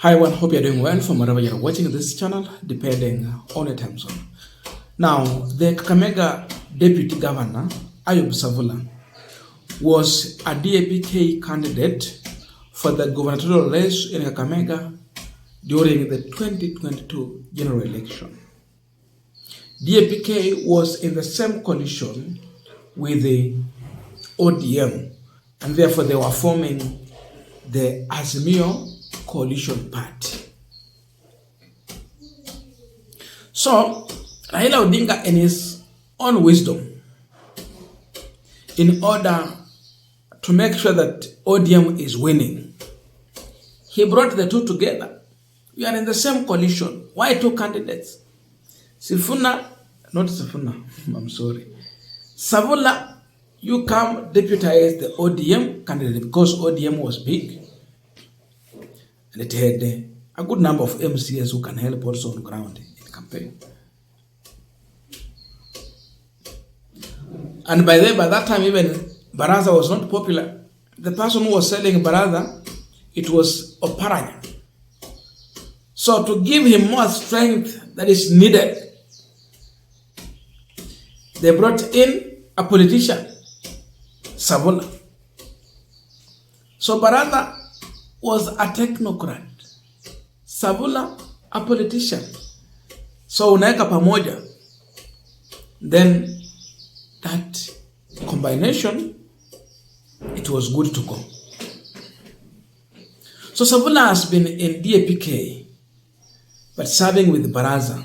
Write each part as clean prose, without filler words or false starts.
Hi everyone, hope you're doing well from wherever you're watching this channel, depending on your time zone. Now, the Kakamega Deputy Governor, Ayub Savula, was a DAPK candidate for the gubernatorial race in Kakamega during the 2022 general election. DAPK was in the same coalition with the ODM, and therefore they were forming the Azimio coalition party. So, Raila Odinga, in his own wisdom, in order to make sure that ODM is winning, he brought the two together. We are in the same coalition. Why two candidates? Savula, you come deputize the ODM candidate because ODM was big. And it had a good number of MCs who can help also on ground in campaign. And by that time, even Baraza was not popular. The person who was selling Baraza, it was Oparanya. So to give him more strength that is needed, they brought in a politician, Savula. So Baraza was a technocrat, Savula a politician. So unaweka pamoja, then that combination, it was good to go. So Savula has been in DAPK, but serving with Baraza.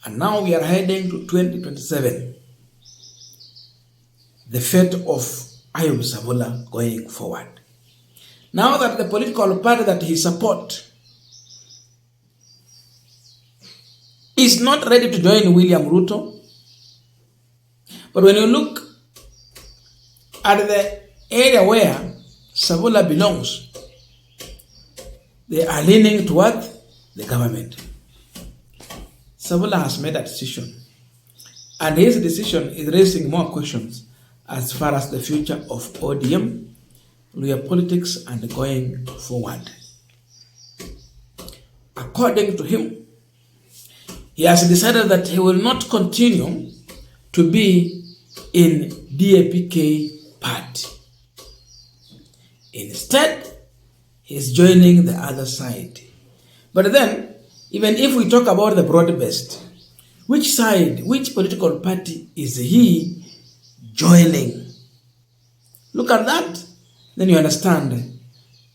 And now we are heading to 2027. The fate of Ayub Savula going forward. Now that the political party that he supports is not ready to join William Ruto, but when you look at the area where Savula belongs, they are leaning toward the government. Savula has made a decision, and his decision is raising more questions as far as the future of ODM, Luhya politics, and going forward. According to him, he has decided that he will not continue to be in DAPK party. Instead, he is joining the other side. But then, even if we talk about the broad-based, which side, which political party is he joining? Look at that, then you understand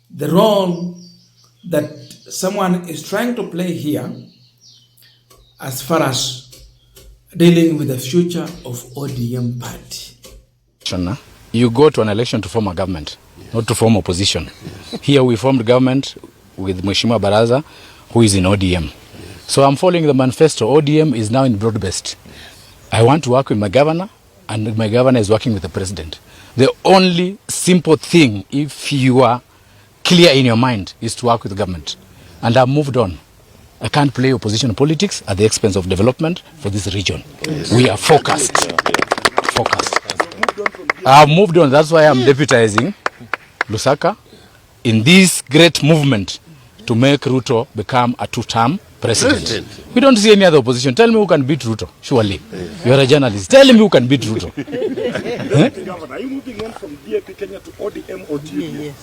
the role that someone is trying to play here as far as dealing with the future of ODM party. You go to an election to form a government, not to form opposition. Here we formed government with Mheshimiwa Baraza, who is in ODM. So I'm following the manifesto. ODM is now in broad-based. I want to work with my governor, and my governor is working with the president. The only simple thing, if you are clear in your mind, is to work with the government. And I've moved on. I can't play opposition politics at the expense of development for this region. We are focused. I've moved on. That's why I'm deputizing Lusaka in this great movement to make Ruto become a two-term president. We don't see any other opposition. Tell me who can beat Ruto, surely. You're a journalist. Tell me who can beat Ruto. Governor, are you moving on from DAP Kenya to ODM or UDA?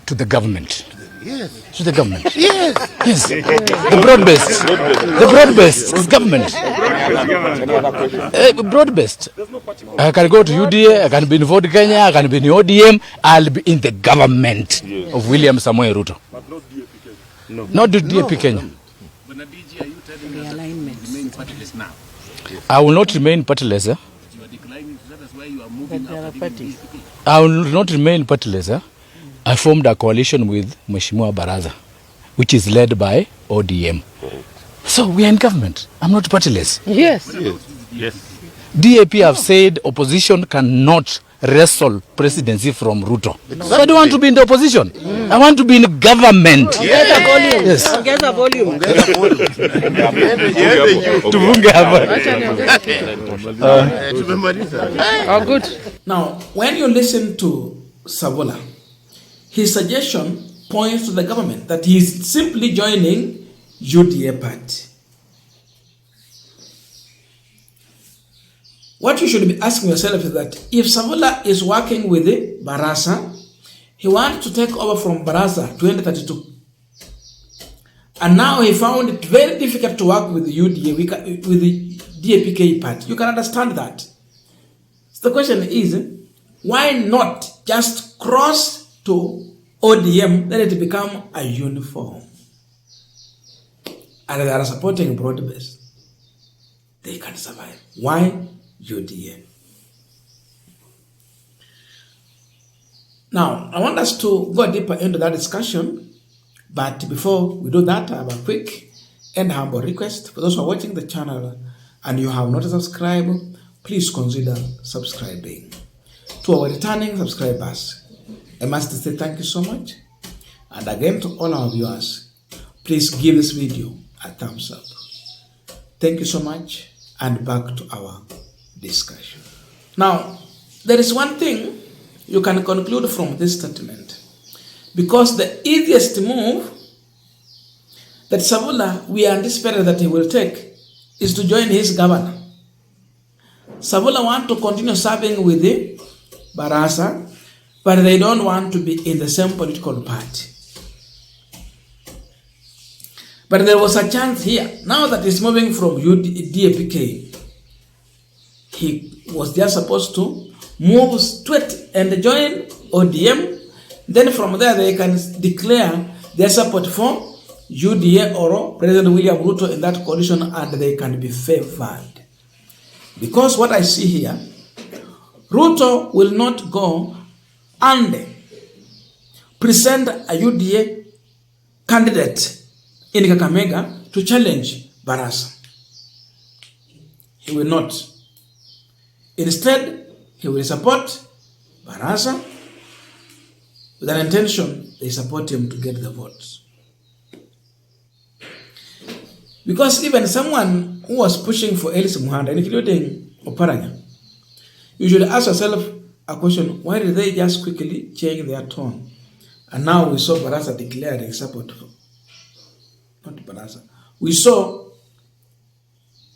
To the government. Yes. To the government. Yes. Yes. The broad-based. The broad-based is government. Broad-based. I can go to UDA, I can be in Ford Kenya, I can be in ODM, I'll be in the government of William Samoei Ruto. But not DAP Kenya. Not the DAP Kenya. But DG, are you telling realignment remain partiless now? I will not remain partiless. You are declining, that is why you are moving after DAP. I will not remain partiless. I formed a coalition with Mheshimiwa Baraza, which is led by ODM. So we are in government. I'm not partiless. Yes. DAP have said opposition cannot wrestle presidency from Ruto. Exactly. So I don't want to be in the opposition. I want to be in government. Yes. Ongeza volume. Now, when you listen to Savula, his suggestion points to the government that he is simply joining UDA party. What you should be asking yourself is that if Savula is working with the Barasa, he wants to take over from Barasa 2032. And now he found it very difficult to work with the UDA, with the DAPK party. You can understand that. So the question is, why not just cross to ODM, then it become a uniform? And they are supporting broad base. They can survive. Why UDA? Now, I want us to go deeper into that discussion. But before we do that, I have a quick and humble request. For those who are watching the channel and you have not subscribed, please consider subscribing. To our returning subscribers, I must say thank you so much. And again, to all our viewers, please give this video a thumbs up. Thank you so much, and back to our discussion. Now, there is one thing you can conclude from this statement. Because the easiest move that Savula, we anticipated that he will take, is to join his governor. Savula want to continue serving with the Barasa, but they don't want to be in the same political party. But there was a chance here. Now that he's moving from DAPK, he was just supposed to move straight and join ODM. Then from there, they can declare their support for UDA or President William Ruto in that coalition, and they can be favored. Because what I see here, Ruto will not go and present a UDA candidate in Kakamega to challenge Barasa. He will not. Instead, he will support Barasa with an intention they support him to get the votes. Because even someone who was pushing for Ellis Muhanda, including Oparanya, you should ask yourself a question: why did they just quickly change their tone? And now we saw Barasa declaring support for, not Barasa, we saw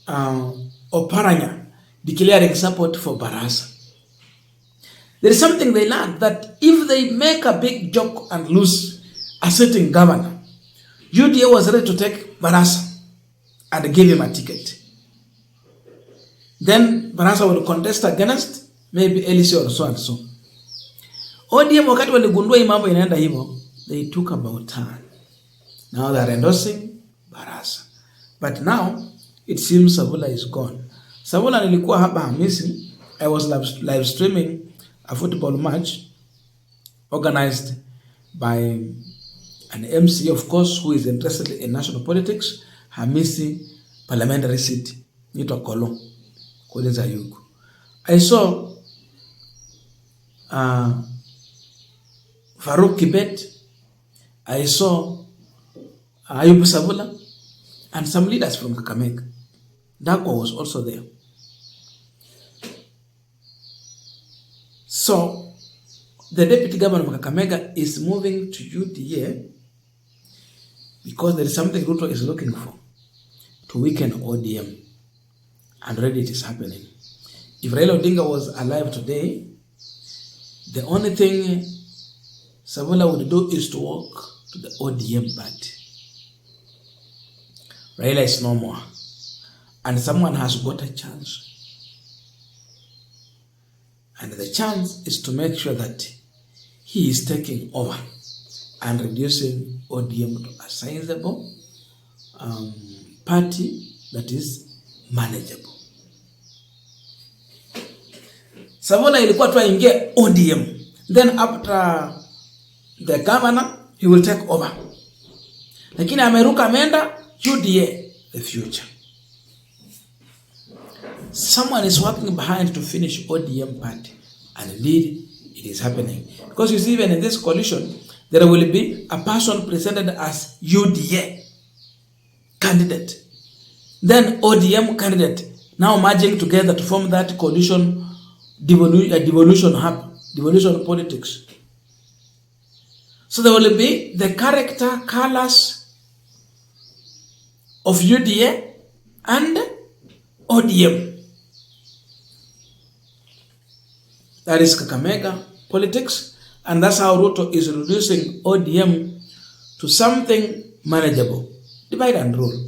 Oparanya declaring support for Barasa. There is something they learned, that if they make a big joke and lose a sitting governor, UDA was ready to take Barasa and give him a ticket. Then Barasa will contest against maybe Elisi or so and so. ODM wakati waligundua hii mambo inaenda hivyo, they took about time. Now they are endorsing Barasa. But now it seems Savula is gone. Savula nilikuwa hapa Hamisi. I was live streaming a football match organized by an MC, of course, who is interested in national politics, Hamisi parliamentary seat, Nito Kolo, Koleza Yugu. I saw Farouk Kibet, I saw Ayubu Savula, and some leaders from Kakamega. Dako was also there. So, the deputy governor of Kakamega is moving to UDA because there is something Ruto is looking for, to weaken ODM. And already it is happening. If Raila Odinga was alive today, the only thing Savula would do is to walk to the ODM party. Raila is no more. And someone has got a chance. And the chance is to make sure that he is taking over and reducing ODM to a sizable party that is manageable. Savula ilikuwa tu aingie ODM. Then after the governor, he will take over. Lakini ameruka ameenda UDA, the future. Someone is working behind to finish ODM party. And indeed, it is happening. Because you see, even in this coalition, there will be a person presented as UDA candidate. Then ODM candidate, now merging together to form that coalition devolution hub, devolution politics. So there will be the character colors of UDA and ODM. That is Kakamega politics, and that's how Ruto is reducing ODM to something manageable. Divide and rule.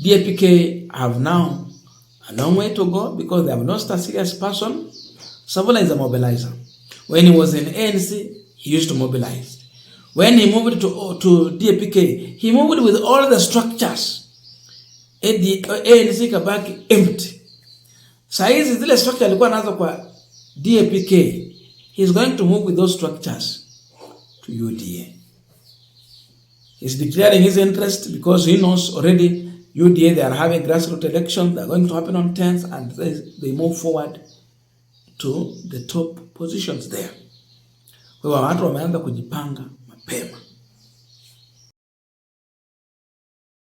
DAPK have now a long way to go because they have lost a serious person. Savola is a mobilizer. When he was in ANC, he used to mobilize. When he moved to DAPK, he moved with all the structures. ANC kabaki empty. Saizi zile structure alikuwa nazo kwa DAPK, he's going to move with those structures to UDA. He's declaring his interest because he knows already UDA, they are having grassroots elections, they are going to happen on 10th, and they move forward to the top positions there. Kwa hiyo watu wameanza kujipanga